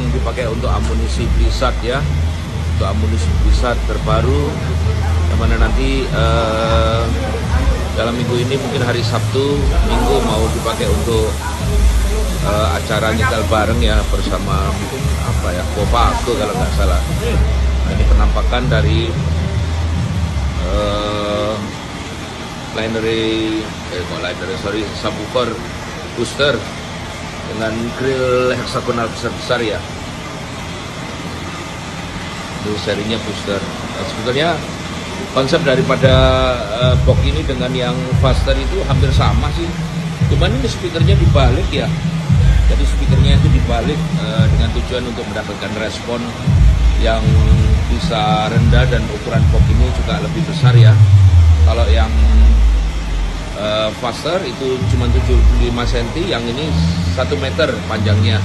yang dipakai untuk amunisi Blizzard ya, untuk amunisi Blizzard terbaru, yang mana nanti dalam minggu ini mungkin hari Sabtu, Minggu mau dipakai untuk acara nyetel bareng ya bersama mungkin apa ya, Kopago kalau nggak salah. Nah, ini penampakan dari subwoofer booster dengan grill heksagonal besar-besar ya. Ini serinya booster. Nah, sebetulnya konsep daripada box ini dengan yang faster itu hampir sama sih. Cuman ini speakernya dibalik ya. Jadi speakernya itu dibalik dengan tujuan untuk mendapatkan respon yang bisa rendah, dan ukuran box ini juga lebih besar ya. Kalau yang faster itu cuma 75 cm, yang ini 1 meter panjangnya.